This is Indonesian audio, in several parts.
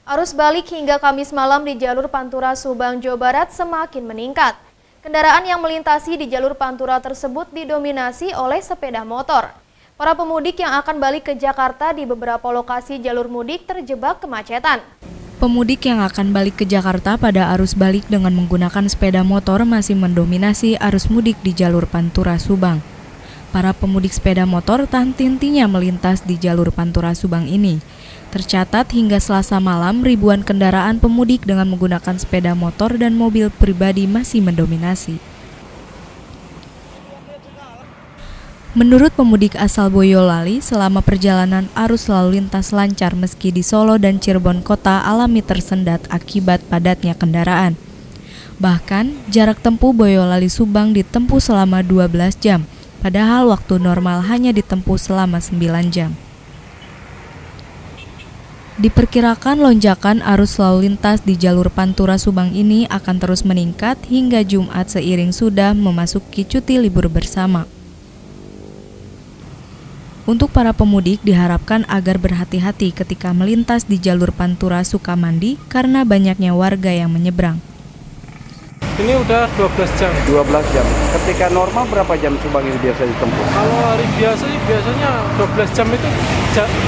Arus balik hingga Kamis malam di jalur Pantura Subang, Jawa Barat semakin meningkat. Kendaraan yang melintasi di jalur Pantura tersebut didominasi oleh sepeda motor. Para pemudik yang akan balik ke Jakarta di beberapa lokasi jalur mudik terjebak kemacetan. Pemudik yang akan balik ke Jakarta pada arus balik dengan menggunakan sepeda motor masih mendominasi arus mudik di jalur Pantura Subang. Para pemudik sepeda motor tahan-tintinya melintas di jalur Pantura Subang ini. Tercatat hingga Selasa malam ribuan kendaraan pemudik dengan menggunakan sepeda motor dan mobil pribadi masih mendominasi. Menurut pemudik asal Boyolali, selama perjalanan arus lalu lintas lancar meski di Solo dan Cirebon kota alami tersendat akibat padatnya kendaraan. Bahkan, jarak tempuh Boyolali-Subang ditempuh selama 12 jam, padahal waktu normal hanya ditempuh selama 9 jam. Diperkirakan lonjakan arus lalu lintas di jalur Pantura Subang ini akan terus meningkat hingga Jumat seiring sudah memasuki cuti libur bersama. Untuk para pemudik diharapkan agar berhati-hati ketika melintas di jalur Pantura Sukamandi karena banyaknya warga yang menyeberang. Ini udah 12 jam. 12 jam. Ketika normal berapa jam Subang ini biasa ditempuh? Kalau hari biasa sih biasanya 12 jam itu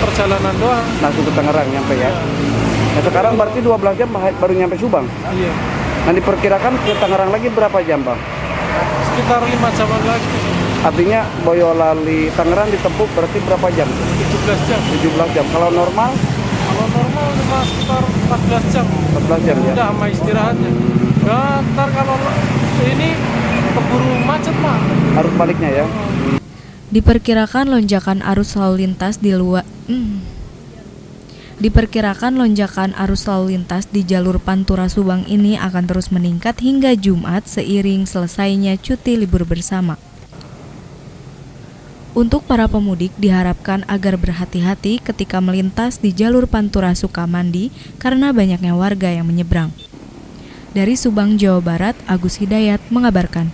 perjalanan doang. Langsung ke Tangerang nyampe ya? Nah, sekarang berarti 12 jam baru nyampe Subang? Iya. Nah, diperkirakan ke Tangerang lagi berapa jam, Bang? Sekitar 5 jaman lagi. Artinya Boyolali Tangerang ditempuh berarti berapa jam? 17 jam. 17 jam. Kalau normal? Kalau normal cuma sekitar 14 jam. 14 jam ya? Udah sama istirahatnya. Nah, ntar kalau ini keburu macet mah. Harus baliknya ya? Diperkirakan lonjakan arus lalu lintas di jalur Pantura Subang ini akan terus meningkat hingga Jumat seiring selesainya cuti libur bersama. Untuk para pemudik diharapkan agar berhati-hati ketika melintas di jalur Pantura Sukamandi karena banyaknya warga yang menyeberang. Dari Subang, Jawa Barat, Agus Hidayat mengabarkan.